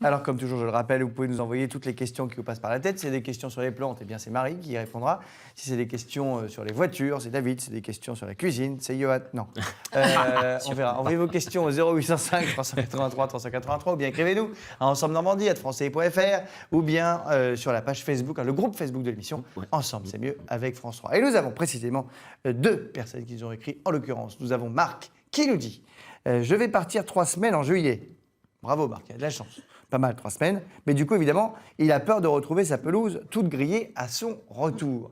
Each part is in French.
Alors, comme toujours, je le rappelle, vous pouvez nous envoyer toutes les questions qui vous passent par la tête. Si c'est des questions sur les plantes, eh bien, c'est Marie qui y répondra. Si c'est des questions sur les voitures, c'est David. Si c'est des questions sur la cuisine, c'est Johan. Non. On verra. Envoyez vos questions au 0805 383 383 ou bien écrivez-nous à Ensemble Normandie @francetv.fr ou bien sur la page Facebook, le groupe Facebook de l'émission Ensemble, c'est mieux avec François. Et nous avons précisément deux personnes qui nous ont écrit. En l'occurrence, nous avons Marc qui nous dit je vais partir 3 semaines en juillet. Bravo Marc, il a de la chance. Pas mal, 3 semaines. Mais du coup, évidemment, il a peur de retrouver sa pelouse toute grillée à son retour.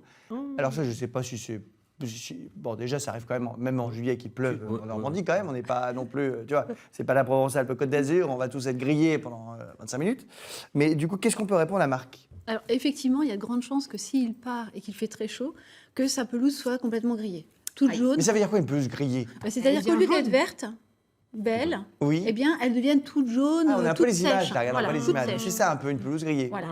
Alors ça, je ne sais pas si c'est... Bon, déjà, ça arrive quand même en juillet qu'il pleuve en Normandie quand même. On n'est pas non plus, tu vois, c'est pas la Provence-Alpes-Côte d'Azur. On va tous être grillés pendant 25 minutes. Mais du coup, qu'est-ce qu'on peut répondre à Marc ? Alors, effectivement, il y a de grandes chances que s'il part et qu'il fait très chaud, que sa pelouse soit complètement grillée. Toute jaune. Mais ça veut dire quoi une pelouse grillée ? C'est-à-dire qu'au lieu d'être verte, belle, oui. Eh bien, elle devient toute jaune, on a un peu les images, sèche. là, regarde, Voilà, les images. C'est ça, un peu une pelouse grillée. Voilà.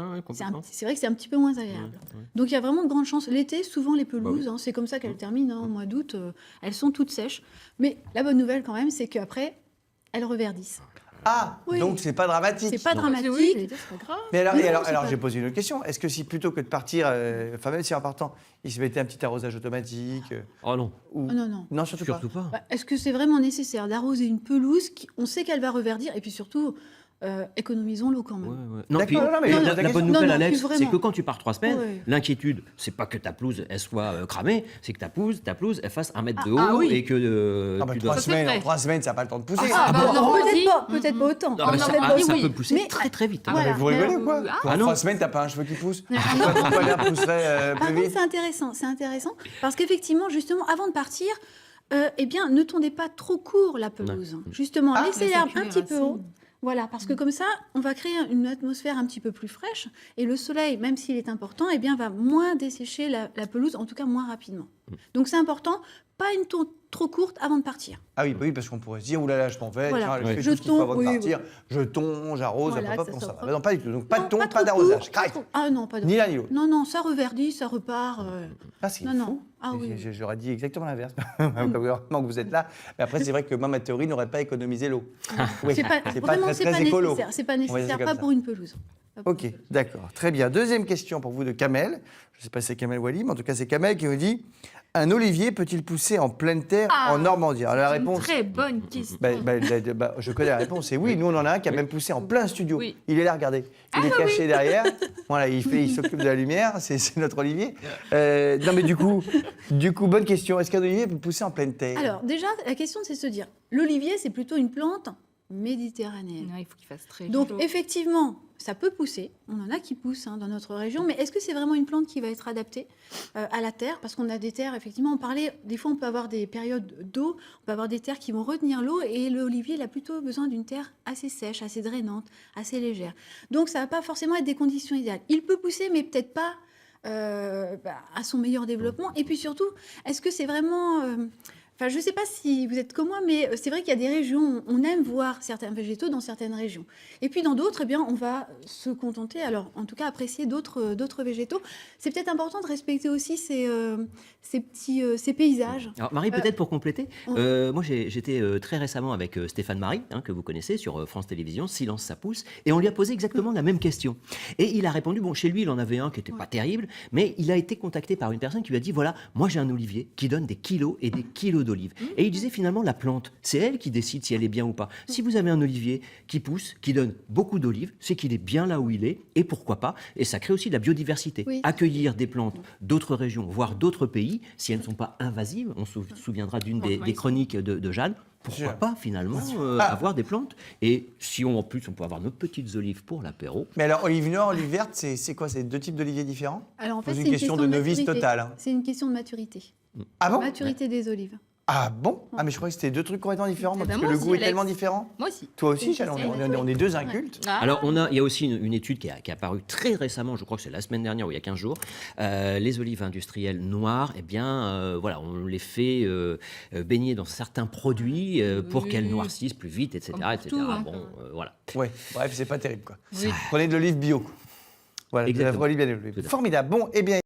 C'est vrai que c'est un petit peu moins agréable. Donc, il y a vraiment de grandes chances. L'été, souvent, les pelouses, c'est comme ça qu'elles terminent. Au mois d'août, elles sont toutes sèches. Mais la bonne nouvelle, quand même, c'est qu'après, elles reverdissent. Ah, oui. Donc c'est pas dramatique. C'est pas dramatique. Oui, c'est pas grave. Mais alors j'ai posé une autre question. Est-ce que si plutôt que de partir, enfin même si en partant, il se mettait un petit arrosage automatique Oh non. Ou... non. Non, surtout pas. Bah, est-ce que c'est vraiment nécessaire d'arroser une pelouse on sait qu'elle va reverdir et puis surtout, économisons l'eau quand même. Ouais. Non, puis, la bonne nouvelle, Alex, c'est que quand tu pars 3 semaines, l'inquiétude, c'est pas que ta pelouse elle soit cramée, c'est que ta pelouse elle fasse 1 mètre de haut et que... 3 semaines, ça n'a pas le temps de pousser. Peut-être pas autant. Ça peut pousser très vite. Mais vous rigolez ou quoi ? Pour 3 semaines, t'as pas un cheveu qui pousse ? Pourquoi l'air pousserait plus vite ? C'est intéressant parce qu'effectivement, justement, avant de partir, eh bien, ne tondez pas trop court la pelouse. Justement, laissez l'herbe un petit peu haut. Voilà, parce que comme ça, on va créer une atmosphère un petit peu plus fraîche et le soleil, même s'il est important, eh bien, va moins dessécher la pelouse, en tout cas moins rapidement. Donc c'est important, pas une tonte trop courte avant de partir. Ah oui, parce qu'on pourrait se dire, oulala, je m'en vais, voilà. Tiens, je fais tout ce qu'il faut avant de partir, je tonds, j'arrose, pour ça. Non, pas du tout. Donc pas de tonte, pas d'arrosage. Ah non, pas d'arrosage. Ni l'un ni l'autre. Non, ça reverdit, ça repart. C'est fou. Ah oui. J'aurais dit exactement l'inverse. Heureusement que vous êtes là. Mais après, c'est vrai que moi, ma théorie n'aurait pas économisé l'eau. Oui, c'est pas très écolo. C'est pas nécessaire, pas pour une pelouse. Ok, d'accord. Très bien. Deuxième question pour vous de Kamel. Je ne sais pas si c'est Kamel Wally, mais en tout cas, c'est Kamel qui nous dit un olivier peut-il pousser en pleine terre en Normandie ? Alors la réponse. Très bonne question. Je connais la réponse, c'est oui. Nous, on en a un qui a même poussé en plein studio. Oui. Il est là, regardez. Il est caché derrière. Voilà, il s'occupe de la lumière. C'est notre olivier. Non, mais du coup, bonne question. Est-ce qu'un olivier peut pousser en pleine terre ? Alors, déjà, la question, c'est de se dire l'olivier, c'est plutôt une plante méditerranéenne. Il faut qu'il fasse très Donc, chaud. effectivement, ça peut pousser. On en a qui poussent dans notre région. Mais est-ce que c'est vraiment une plante qui va être adaptée à la terre ? Parce qu'on a des terres, effectivement, on parlait, des fois, on peut avoir des périodes d'eau, on peut avoir des terres qui vont retenir l'eau. Et l'olivier, il a plutôt besoin d'une terre assez sèche, assez drainante, assez légère. Donc, ça ne va pas forcément être des conditions idéales. Il peut pousser, mais peut-être pas à son meilleur développement. Et puis surtout, est-ce que c'est vraiment... Enfin, je ne sais pas si vous êtes comme moi, mais c'est vrai qu'il y a des régions, on aime voir certains végétaux dans certaines régions. Et puis dans d'autres, eh bien, on va se contenter, alors en tout cas apprécier d'autres végétaux. C'est peut-être important de respecter aussi ces paysages. Alors Marie, peut-être pour compléter, moi j'étais très récemment avec Stéphane Marie, que vous connaissez sur France Télévisions, Silence ça pousse, et on lui a posé exactement la même question. Et il a répondu, bon, chez lui il en avait un qui n'était pas terrible, mais il a été contacté par une personne qui lui a dit, voilà, moi j'ai un olivier qui donne des kilos et des kilos d'olives. Et il disait finalement la plante, c'est elle qui décide si elle est bien ou pas. Si vous avez un olivier qui pousse, qui donne beaucoup d'olives, c'est qu'il est bien là où il est, et pourquoi pas. Et ça crée aussi de la biodiversité. Oui. Accueillir des plantes d'autres régions, voire d'autres pays, si elles ne sont pas invasives, on se souviendra d'une des chroniques de Jeanne, pourquoi pas finalement avoir des plantes. Et si en plus on peut avoir nos petites olives pour l'apéro. Mais alors olive noire, olive verte, c'est quoi ? C'est 2 types d'oliviers différents ? Alors en fait, c'est une question de novice totale. C'est une question de maturité. Ah bon ? Maturité des olives. Ah bon ? Ah mais je croyais que c'était 2 trucs complètement différents, parce que le goût est tellement différent. Moi aussi. Toi aussi, Charles, on est 2 incultes. Alors il y a aussi une étude qui est apparue très récemment, je crois que c'est la semaine dernière ou il y a 15 jours. Les olives industrielles noires, eh bien voilà, on les fait baigner dans certains produits pour qu'elles noircissent plus vite, etc. etc. Bon, voilà. Ouais, bref, c'est pas terrible quoi. Oui. Prenez de l'olive bio. Voilà, exactement. de l'olive bio. Formidable. Bon, eh bien.